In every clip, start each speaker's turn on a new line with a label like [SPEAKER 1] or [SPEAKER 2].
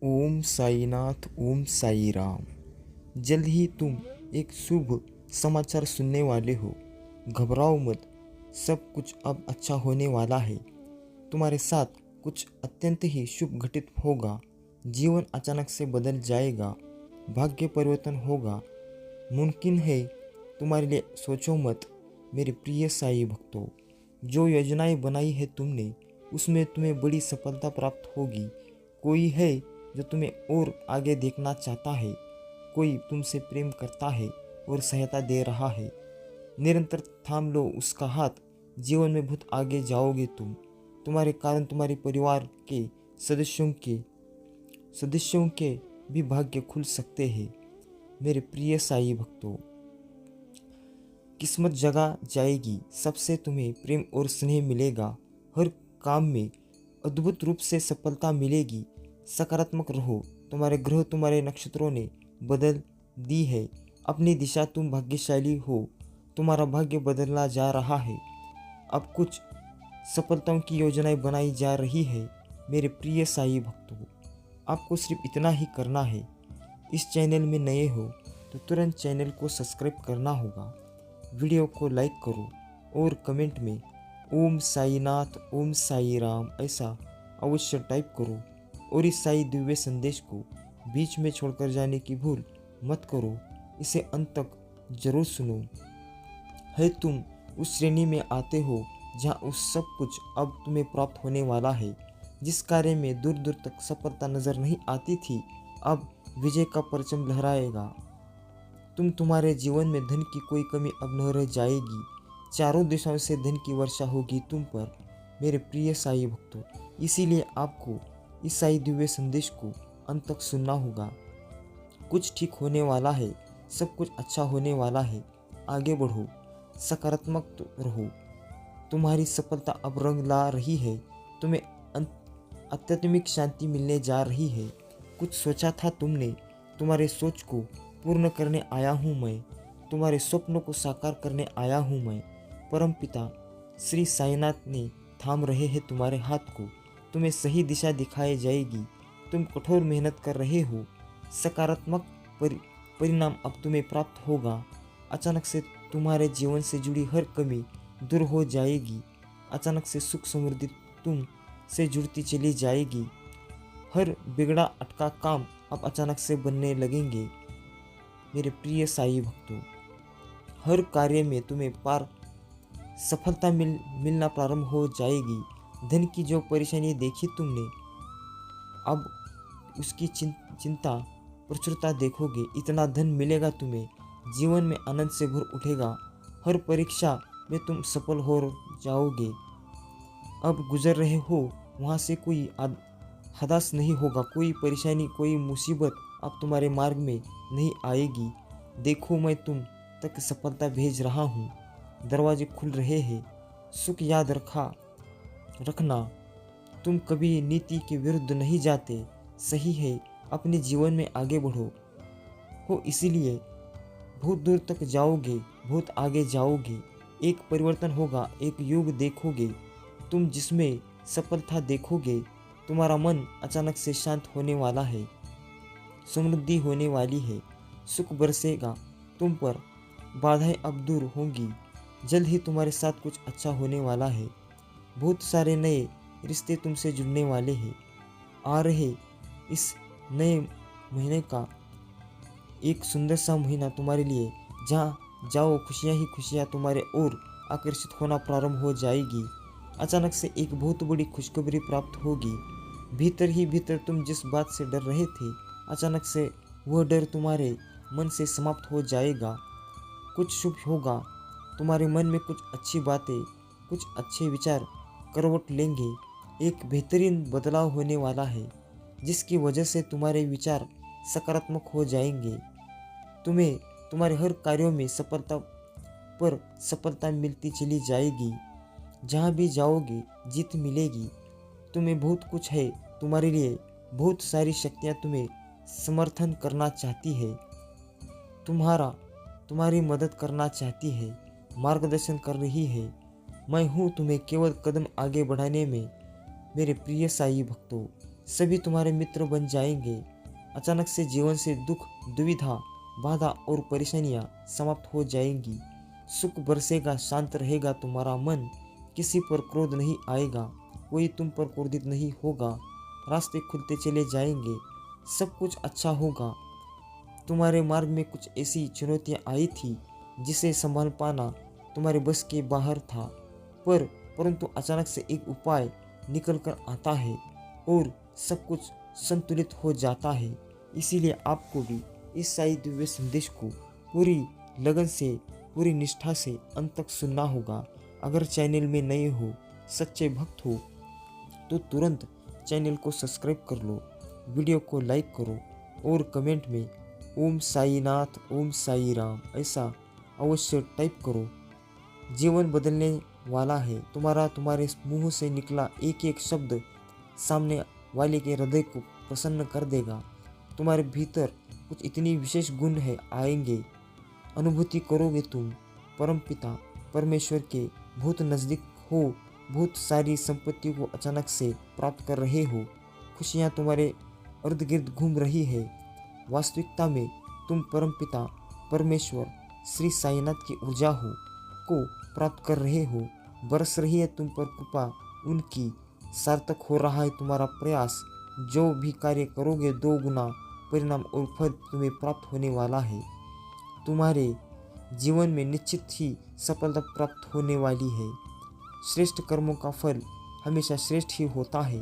[SPEAKER 1] ओम साईनाथ ओम साई राम। जल्द ही तुम एक शुभ समाचार सुनने वाले हो। घबराओ मत, सब कुछ अब अच्छा होने वाला है। तुम्हारे साथ कुछ अत्यंत ही शुभ घटित होगा। जीवन अचानक से बदल जाएगा, भाग्य परिवर्तन होगा। मुमकिन है तुम्हारे लिए। सोचो मत मेरे प्रिय साई भक्तों, जो योजनाएं बनाई है तुमने उसमें तुम्हें बड़ी सफलता प्राप्त होगी। कोई है जो तुम्हें और आगे देखना चाहता है, कोई तुमसे प्रेम करता है और सहायता दे रहा है। निरंतर थाम लो उसका हाथ, जीवन में बहुत आगे जाओगे तुम। तुम्हारे कारण तुम्हारे परिवार के सदस्यों के भी भाग्य खुल सकते हैं। मेरे प्रिय साई भक्तों, किस्मत जगा जाएगी, सबसे तुम्हें प्रेम और स्नेह मिलेगा। हर काम में अद्भुत रूप से सफलता मिलेगी। सकारात्मक रहो, तुम्हारे ग्रह तुम्हारे नक्षत्रों ने बदल दी है अपनी दिशा। तुम भाग्यशाली हो, तुम्हारा भाग्य बदलना जा रहा है। अब कुछ सफलताओं की योजनाएं बनाई जा रही है। मेरे प्रिय साई भक्तों, आपको सिर्फ इतना ही करना है। इस चैनल में नए हो तो तुरंत चैनल को सब्सक्राइब करना होगा, वीडियो को लाइक करो और कमेंट में ओम साईनाथ ओम साई राम ऐसा अवश्य टाइप करो। और इस साई दिव्य संदेश को बीच में छोड़कर जाने की भूल मत करो। इसे अंत तक जरूर सुनो। है तुम उस श्रेणी में आते हो जहाँ उस सब कुछ अब तुम्हें प्राप्त होने वाला है। जिस कार्य में दूर दूर तक सफलता नजर नहीं आती थी, अब विजय का परचम लहराएगा। तुम्हारे जीवन में धन की कोई कमी अब न रह जाएगी। चारों दिशाओं से धन की वर्षा होगी तुम पर, मेरे प्रिय साई भक्तों। इसीलिए आपको इस साई दिव्य संदेश को अंत तक सुनना होगा। कुछ ठीक होने वाला है, सब कुछ अच्छा होने वाला है। आगे बढ़ो, सकारात्मक रहो। तुम्हारी सफलता अब रंग ला रही है। तुम्हें आध्यात्मिक शांति मिलने जा रही है। कुछ सोचा था तुमने, तुम्हारे सोच को पूर्ण करने आया हूँ मैं। तुम्हारे स्वप्नों को साकार करने आया हूँ मैं। परमपिता श्री साईनाथ ने थाम रहे हैं तुम्हारे हाथ को। तुम्हें सही दिशा दिखाई जाएगी। तुम कठोर मेहनत कर रहे हो, सकारात्मक परिणाम अब तुम्हें प्राप्त होगा। अचानक से तुम्हारे जीवन से जुड़ी हर कमी दूर हो जाएगी। अचानक से सुख समृद्धि तुम से जुड़ती चली जाएगी। हर बिगड़ा अटका काम अब अचानक से बनने लगेंगे। मेरे प्रिय साई भक्तों, हर कार्य में तुम्हें सफलता मिलना प्रारंभ हो जाएगी। धन की जो परेशानी देखी तुमने, अब उसकी चिंता प्रचुरता देखोगे। इतना धन मिलेगा तुम्हें, जीवन में आनंद से भर उठेगा। हर परीक्षा में तुम सफल हो जाओगे। अब गुजर रहे हो वहाँ से कोई हताश नहीं होगा। कोई परेशानी कोई मुसीबत अब तुम्हारे मार्ग में नहीं आएगी। देखो, मैं तुम तक सफलता भेज रहा हूँ। दरवाजे खुल रहे हैं। सुख याद रखना, तुम कभी नीति के विरुद्ध नहीं जाते। सही है, अपने जीवन में आगे बढ़ो हो, इसीलिए बहुत दूर तक जाओगे, बहुत आगे जाओगे। एक परिवर्तन होगा, एक युग देखोगे तुम जिसमें सफलता देखोगे। तुम्हारा मन अचानक से शांत होने वाला है। समृद्धि होने वाली है, सुख बरसेगा तुम पर। बाधाएं अब दूर होंगी। जल्द ही तुम्हारे साथ कुछ अच्छा होने वाला है। बहुत सारे नए रिश्ते तुमसे जुड़ने वाले हैं। आ रहे इस नए महीने का एक सुंदर सा महीना तुम्हारे लिए, जहाँ जाओ खुशियाँ ही खुशियाँ तुम्हारे ओर आकर्षित होना प्रारंभ हो जाएगी। अचानक से एक बहुत बड़ी खुशखबरी प्राप्त होगी। भीतर ही भीतर तुम जिस बात से डर रहे थे, अचानक से वह डर तुम्हारे मन से समाप्त हो जाएगा। कुछ शुभ होगा, तुम्हारे मन में कुछ अच्छी बातें, कुछ अच्छे विचार करवट लेंगे। एक बेहतरीन बदलाव होने वाला है, जिसकी वजह से तुम्हारे विचार सकारात्मक हो जाएंगे। तुम्हें तुम्हारे हर कार्यों में सफलता पर सफलता मिलती चली जाएगी। जहाँ भी जाओगे जीत मिलेगी। तुम्हें बहुत कुछ है, तुम्हारे लिए बहुत सारी शक्तियाँ तुम्हें समर्थन करना चाहती है। तुम्हारी मदद करना चाहती है, मार्गदर्शन कर रही है। मैं हूँ तुम्हें केवल कदम आगे बढ़ाने में। मेरे प्रिय साई भक्तों, सभी तुम्हारे मित्र बन जाएंगे। अचानक से जीवन से दुख, दुविधा, बाधा और परेशानियां समाप्त हो जाएंगी। सुख बरसेगा, शांत रहेगा तुम्हारा मन। किसी पर क्रोध नहीं आएगा, कोई तुम पर क्रोधित नहीं होगा। रास्ते खुलते चले जाएंगे, सब कुछ अच्छा होगा। तुम्हारे मार्ग में कुछ ऐसी चुनौतियां आई थी जिसे संभाल पाना तुम्हारे बस के बाहर था, परंतु अचानक से एक उपाय निकल कर आता है और सब कुछ संतुलित हो जाता है। इसीलिए आपको भी इस साई दिव्य संदेश को पूरी लगन से, पूरी निष्ठा से अंत तक सुनना होगा। अगर चैनल में नए हो, सच्चे भक्त हो, तो तुरंत चैनल को सब्सक्राइब कर लो, वीडियो को लाइक करो और कमेंट में ओम साईनाथ, ओम साई राम ऐसा अवश्य टाइप करो। जीवन बदलने वाला है तुम्हारा। तुम्हारे मुंह से निकला एक एक शब्द सामने वाले के हृदय को प्रसन्न कर देगा। तुम्हारे भीतर कुछ इतनी विशेष गुण है आएंगे, अनुभूति करोगे तुम परमपिता परमेश्वर के बहुत नज़दीक हो। बहुत सारी संपत्ति को अचानक से प्राप्त कर रहे हो। खुशियाँ तुम्हारे इर्द गिर्द घूम रही है। वास्तविकता में तुम परमपिता परमेश्वर श्री साईनाथ की ऊर्जा हो को प्राप्त कर रहे हो। बरस रही है तुम पर कृपा उनकी। सार्थक हो रहा है तुम्हारा प्रयास। जो भी कार्य करोगे 2 गुना परिणाम और फल तुम्हें प्राप्त होने वाला है। तुम्हारे जीवन में निश्चित ही सफलता प्राप्त होने वाली है। श्रेष्ठ कर्मों का फल हमेशा श्रेष्ठ ही होता है।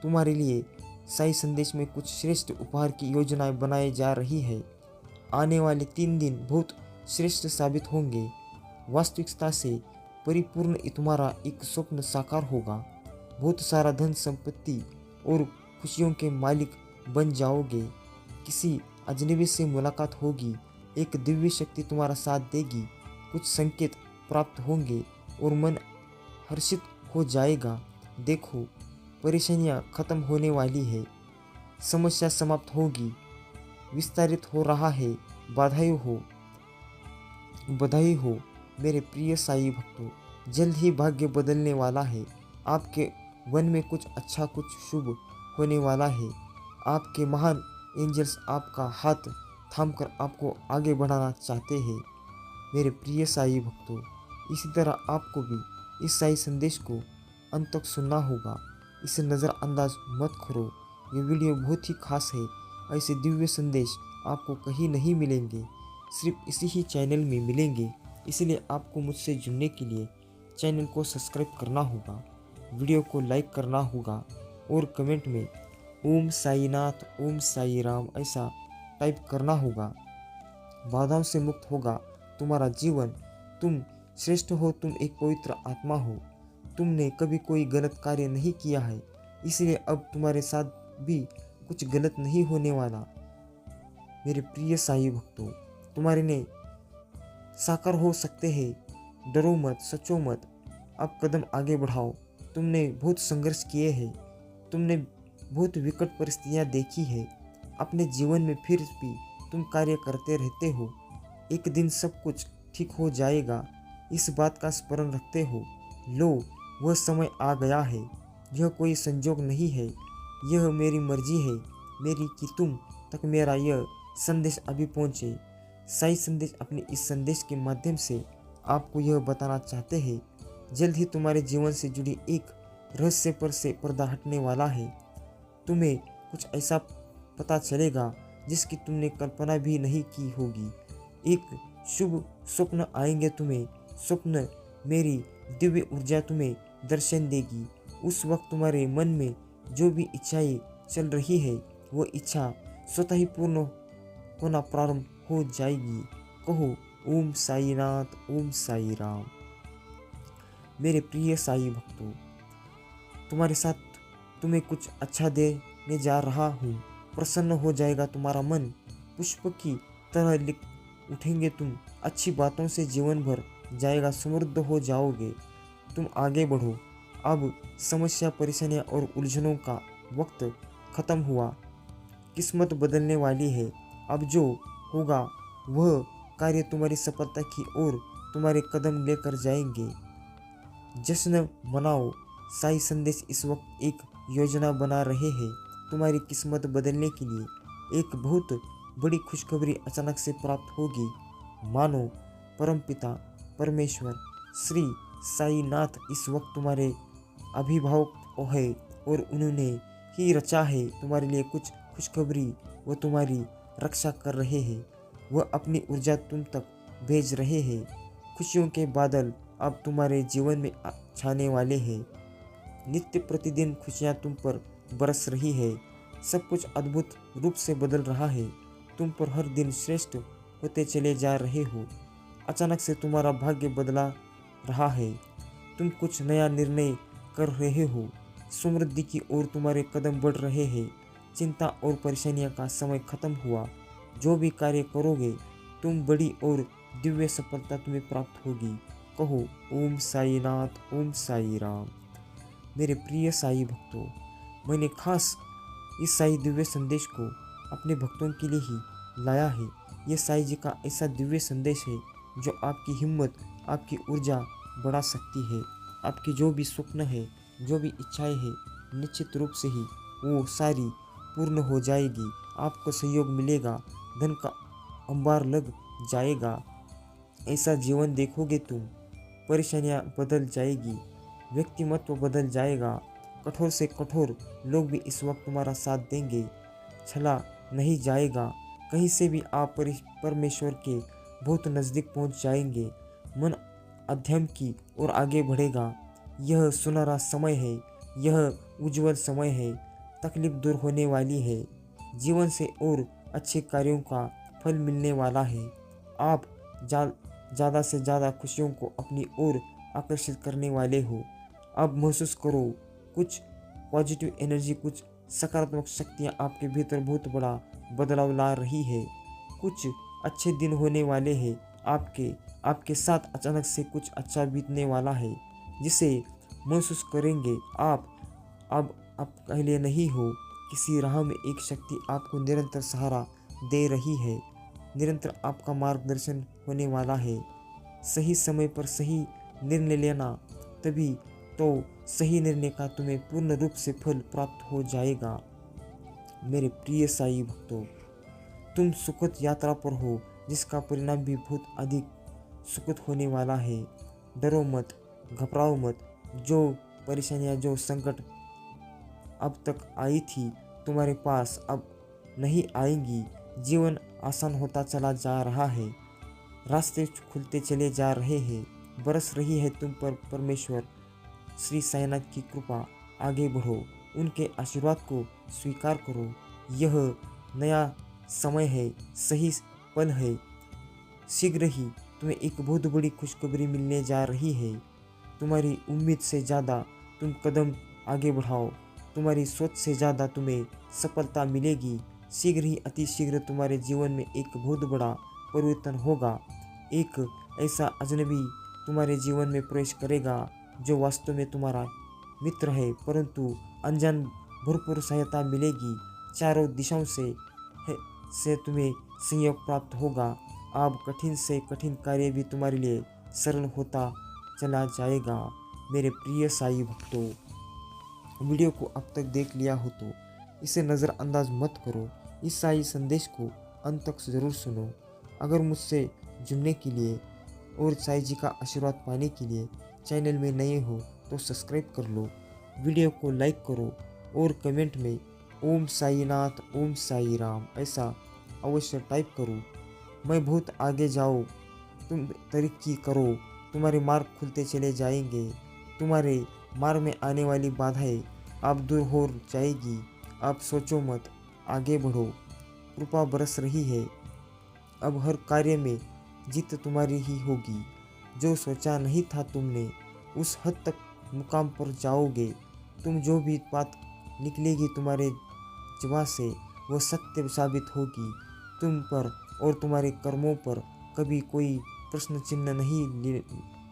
[SPEAKER 1] तुम्हारे लिए साई संदेश में कुछ श्रेष्ठ उपहार की योजनाएं बनाई जा रही है। आने वाले 3 दिन बहुत श्रेष्ठ साबित होंगे। वास्तविकता से परिपूर्ण तुम्हारा एक स्वप्न साकार होगा। बहुत सारा धन संपत्ति और खुशियों के मालिक बन जाओगे। किसी अजनबी से मुलाकात होगी, एक दिव्य शक्ति तुम्हारा साथ देगी। कुछ संकेत प्राप्त होंगे और मन हर्षित हो जाएगा। देखो, परेशानियां खत्म होने वाली है, समस्या समाप्त होगी, विस्तारित हो रहा है। बधाई हो मेरे प्रिय साई भक्तों। जल्द ही भाग्य बदलने वाला है। आपके वन में कुछ अच्छा, कुछ शुभ होने वाला है। आपके महान एंजल्स आपका हाथ थामकर आपको आगे बढ़ाना चाहते हैं मेरे प्रिय साई भक्तों। इसी तरह आपको भी इस साई संदेश को अंत तक सुनना होगा। इसे नज़रअंदाज मत करो। ये वीडियो बहुत ही खास है। ऐसे दिव्य संदेश आपको कहीं नहीं मिलेंगे, सिर्फ इसी ही चैनल में मिलेंगे। इसलिए आपको मुझसे जुड़ने के लिए चैनल को सब्सक्राइब करना होगा, वीडियो को लाइक करना होगा और कमेंट में ओम साईनाथ, ओम साई राम ऐसा टाइप करना होगा। बाधाओं से मुक्त होगा तुम्हारा जीवन। तुम श्रेष्ठ हो, तुम एक पवित्र आत्मा हो। तुमने कभी कोई गलत कार्य नहीं किया है, इसलिए अब तुम्हारे साथ भी कुछ गलत नहीं होने वाला। मेरे प्रिय साई भक्तों, तुम्हारे ने साकार हो सकते हैं। डरो मत, सचो मत, अब कदम आगे बढ़ाओ। तुमने बहुत संघर्ष किए हैं, तुमने बहुत विकट परिस्थितियां देखी है अपने जीवन में, फिर भी तुम कार्य करते रहते हो। एक दिन सब कुछ ठीक हो जाएगा, इस बात का स्मरण रखते हो। लो, वह समय आ गया है। यह कोई संजोग नहीं है, यह मेरी मर्जी है मेरी कि तुम तक मेरा यह संदेश अभी पहुँचे। साई संदेश अपने इस संदेश के माध्यम से आपको यह बताना चाहते हैं, जल्द ही तुम्हारे जीवन से जुड़ी एक रहस्य पर से पर्दा हटने वाला है। तुम्हें कुछ ऐसा पता चलेगा जिसकी तुमने कल्पना भी नहीं की होगी। एक शुभ स्वप्न आएंगे तुम्हें। स्वप्न मेरी दिव्य ऊर्जा तुम्हें दर्शन देगी। उस वक्त तुम्हारे मन में जो भी इच्छाएं चल रही है, वो इच्छा स्वतः ही पूर्ण होना प्रारंभ हो जाएगी। कहो ओम साईनाथ, ओम साई राम। मेरे प्रिय साई भक्तों, तुम्हारे साथ तुम्हें कुछ अच्छा देने जा रहा हूँ। प्रसन्न हो जाएगा तुम्हारा मन, पुष्प की तरह लिख उठेंगे तुम। अच्छी बातों से जीवन भर जाएगा, समृद्ध हो जाओगे। तुम आगे बढ़ो। अब समस्या, परेशानियाँ और उलझनों का वक्त खत्म हुआ। किस्मत बदलने वाली है। अब जो होगा वह कार्य तुम्हारी सफलता की ओर तुम्हारे कदम लेकर जाएंगे। जश्न मनाओ। साई संदेश इस वक्त एक योजना बना रहे हैं। तुम्हारी किस्मत बदलने के लिए एक बहुत बड़ी खुशखबरी अचानक से प्राप्त होगी। मानो परमपिता परमेश्वर श्री साईनाथ इस वक्त तुम्हारे अभिभावक है और उन्होंने ही रचा है तुम्हारे लिए कुछ खुशखबरी। वो तुम्हारी रक्षा कर रहे हैं, वह अपनी ऊर्जा तुम तक भेज रहे हैं। खुशियों के बादल अब तुम्हारे जीवन में छाने वाले हैं। नित्य प्रतिदिन खुशियाँ तुम पर बरस रही है। सब कुछ अद्भुत रूप से बदल रहा है। तुम पर हर दिन श्रेष्ठ होते चले जा रहे हो। अचानक से तुम्हारा भाग्य बदला रहा है। तुम कुछ नया निर्णय कर रहे हो। समृद्धि की ओर तुम्हारे कदम बढ़ रहे हैं। चिंता और परेशानियों का समय खत्म हुआ। जो भी कार्य करोगे तुम बड़ी और दिव्य सफलता तुम्हें प्राप्त होगी। कहो ओम साईनाथ ओम साई राम। मेरे प्रिय साई भक्तों, मैंने खास इस साई दिव्य संदेश को अपने भक्तों के लिए ही लाया है। ये साई जी का ऐसा दिव्य संदेश है जो आपकी हिम्मत, आपकी ऊर्जा बढ़ा सकती है। आपकी जो भी स्वप्न है, जो भी इच्छाएं हैं, निश्चित रूप से ही वो सारी पूर्ण हो जाएगी। आपको सहयोग मिलेगा, धन का अंबार लग जाएगा। ऐसा जीवन देखोगे तुम, परेशानियां बदल जाएगी, व्यक्तिमत्व बदल जाएगा। कठोर से कठोर लोग भी इस वक्त तुम्हारा साथ देंगे। छला नहीं जाएगा। कहीं से भी आप परमेश्वर के बहुत नज़दीक पहुंच जाएंगे। मन अध्ययन की ओर आगे बढ़ेगा। यह सुनहरा समय है, यह उज्जवल समय है। तकलीफ दूर होने वाली है। जीवन से और अच्छे कार्यों का फल मिलने वाला है। आप ज़्यादा से ज़्यादा खुशियों को अपनी ओर आकर्षित करने वाले हो। अब महसूस करो कुछ पॉजिटिव एनर्जी, कुछ सकारात्मक शक्तियाँ आपके भीतर बहुत बड़ा बदलाव ला रही है। कुछ अच्छे दिन होने वाले हैं। आपके साथ अचानक से कुछ अच्छा बीतने वाला है, जिसे महसूस करेंगे आप। अब आप अकेले नहीं हो। किसी राह में एक शक्ति आपको निरंतर सहारा दे रही है। निरंतर आपका मार्गदर्शन होने वाला है। सही समय पर सही निर्णय लेना, तभी तो सही निर्णय का तुम्हें पूर्ण रूप से फल प्राप्त हो जाएगा। मेरे प्रिय साई भक्तों, तुम सुखद यात्रा पर हो, जिसका परिणाम भी बहुत अधिक सुखद होने वाला है। डरो मत, घबराओ मत। जो परेशानियां, जो संकट अब तक आई थी तुम्हारे पास, अब नहीं आएंगी। जीवन आसान होता चला जा रहा है। रास्ते खुलते चले जा रहे हैं। बरस रही है तुम पर परमेश्वर श्री साईनाथ की कृपा। आगे बढ़ो, उनके आशीर्वाद को स्वीकार करो। यह नया समय है, सही पल है। शीघ्र ही तुम्हें एक बहुत बड़ी खुशखबरी मिलने जा रही है। तुम्हारी उम्मीद से ज़्यादा तुम कदम आगे बढ़ाओ। तुम्हारी सोच से ज़्यादा तुम्हें सफलता मिलेगी। शीघ्र ही, अति शीघ्र तुम्हारे जीवन में एक बहुत बड़ा परिवर्तन होगा। एक ऐसा अजनबी तुम्हारे जीवन में प्रवेश करेगा जो वास्तव में तुम्हारा मित्र है, परंतु अनजान भरपूर सहायता मिलेगी। चारों दिशाओं से तुम्हें सहयोग प्राप्त होगा। अब कठिन से कठिन कार्य भी तुम्हारे लिए सरल होता चला जाएगा। मेरे प्रिय साई भक्तों, वीडियो को अब तक देख लिया हो तो इसे नज़रअंदाज मत करो। इस साई संदेश को अंत तक ज़रूर सुनो। अगर मुझसे जुड़ने के लिए और साई जी का आशीर्वाद पाने के लिए चैनल में नए हो तो सब्सक्राइब कर लो, वीडियो को लाइक करो और कमेंट में ओम साईनाथ ओम साई राम ऐसा अवश्य टाइप करो। मैं बहुत आगे जाओ, तुम तरक्की करो, तुम्हारे मार्ग खुलते चले जाएंगे। तुम्हारे मार्ग में आने वाली बाधाएं अब दूर हो जाएगी। अब सोचो मत, आगे बढ़ो। कृपा बरस रही है। अब हर कार्य में जीत तुम्हारी ही होगी। जो सोचा नहीं था तुमने, उस हद तक मुकाम पर जाओगे। तुम जो भी बात निकलेगी तुम्हारे जुबान से, वह सत्य साबित होगी। तुम पर और तुम्हारे कर्मों पर कभी कोई प्रश्न चिन्ह नहीं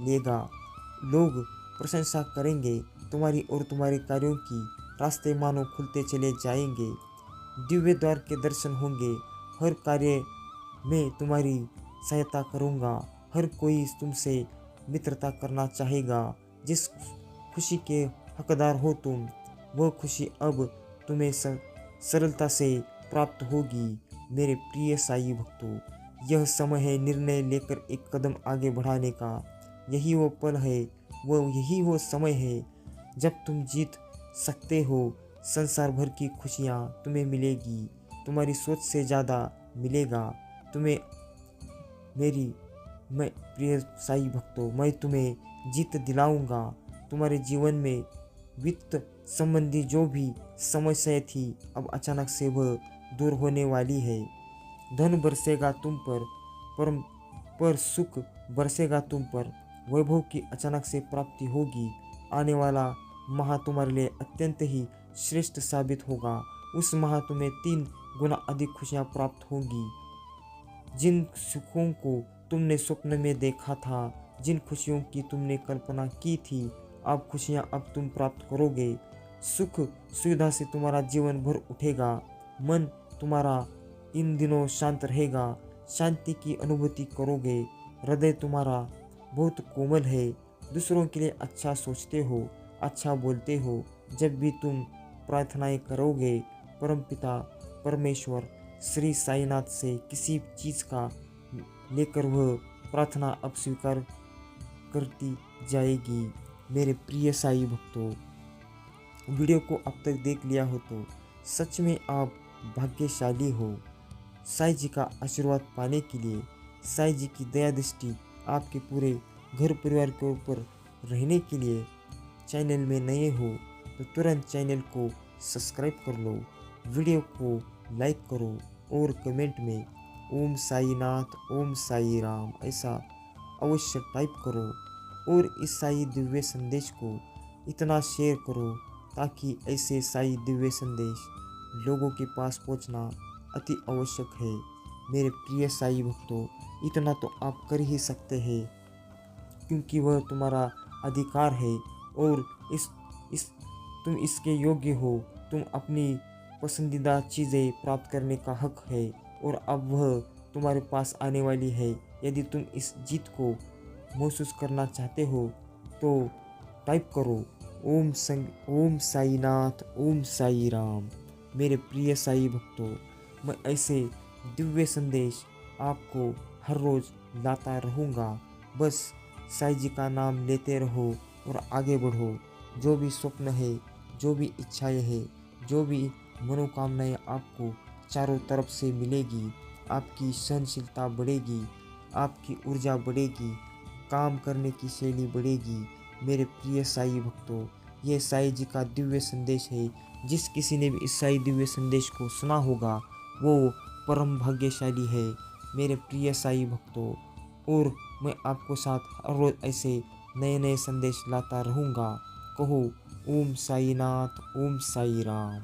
[SPEAKER 1] लेगा। लोग प्रशंसा करेंगे तुम्हारी और तुम्हारे कार्यों की। रास्ते मानो खुलते चले जाएंगे। दिव्य द्वार के दर्शन होंगे। हर कार्य में तुम्हारी सहायता करूँगा। हर कोई तुमसे मित्रता करना चाहेगा। जिस खुशी के हकदार हो तुम, वह खुशी अब तुम्हें सरलता से प्राप्त होगी। मेरे प्रिय साई भक्तों, यह समय है निर्णय लेकर एक कदम आगे बढ़ाने का। यही वो पल है, यही वो समय है जब तुम जीत सकते हो। संसार भर की खुशियाँ तुम्हें मिलेगी, तुम्हारी सोच से ज़्यादा मिलेगा तुम्हें। मैं प्रिय साई भक्तों, मैं तुम्हें जीत दिलाऊंगा। तुम्हारे जीवन में वित्त संबंधी जो भी समस्या थी, अब अचानक से वह दूर होने वाली है। धन बरसेगा तुम पर सुख बरसेगा तुम पर। वैभव की अचानक से प्राप्ति होगी। आने वाला माह तुम्हारे लिए अत्यंत ही श्रेष्ठ साबित होगा। उस माह तुम्हें 3 गुना अधिक खुशियाँ प्राप्त होंगी। जिन सुखों को तुमने स्वप्न में देखा था, जिन खुशियों की तुमने कल्पना की थी, अब खुशियाँ अब तुम प्राप्त करोगे। सुख सुविधा से तुम्हारा जीवन भर उठेगा। मन तुम्हारा इन दिनों शांत रहेगा, शांति की अनुभूति करोगे। हृदय तुम्हारा बहुत कोमल है, दूसरों के लिए अच्छा सोचते हो, अच्छा बोलते हो। जब भी तुम प्रार्थनाएं करोगे, परमपिता परमेश्वर श्री साईनाथ से किसी चीज़ का लेकर वह प्रार्थना अब स्वीकार करती जाएगी। मेरे प्रिय साई भक्तों, वीडियो को अब तक देख लिया हो तो सच में आप भाग्यशाली हो। साईं जी का आशीर्वाद पाने के लिए, साईं जी की दया दृष्टि आपके पूरे घर परिवार के ऊपर रहने के लिए, चैनल में नए हो तो तुरंत चैनल को सब्सक्राइब कर लो, वीडियो को लाइक करो और कमेंट में ओम साईनाथ, ओम साई राम ऐसा अवश्य टाइप करो। और इस साई दिव्य संदेश को इतना शेयर करो ताकि ऐसे साई दिव्य संदेश लोगों के पास पहुंचना अति आवश्यक है। मेरे प्रिय साई भक्तों, इतना तो आप कर ही सकते हैं, क्योंकि वह तुम्हारा अधिकार है और तुम इसके योग्य हो। तुम अपनी पसंदीदा चीज़ें प्राप्त करने का हक है और अब वह तुम्हारे पास आने वाली है। यदि तुम इस जीत को महसूस करना चाहते हो तो टाइप करो ओम साईनाथ, ओम साई राम। मेरे प्रिय साई भक्तों, मैं ऐसे दिव्य संदेश आपको हर रोज़ लाता रहूँगा। बस साई जी का नाम लेते रहो और आगे बढ़ो। जो भी स्वप्न है, जो भी इच्छाएं हैं, जो भी मनोकामनाएं आपको चारों तरफ से मिलेगी। आपकी सहनशीलता बढ़ेगी, आपकी ऊर्जा बढ़ेगी, काम करने की शैली बढ़ेगी। मेरे प्रिय साई भक्तों, यह साई जी का दिव्य संदेश है। जिस किसी ने भी इस साई दिव्य संदेश को सुना होगा वो परम भाग्यशाली है। मेरे प्रिय साई भक्तों, और मैं आपको साथ हर रोज़ ऐसे नए नए संदेश लाता रहूँगा। कहो ओम साईनाथ, ओम साई राम।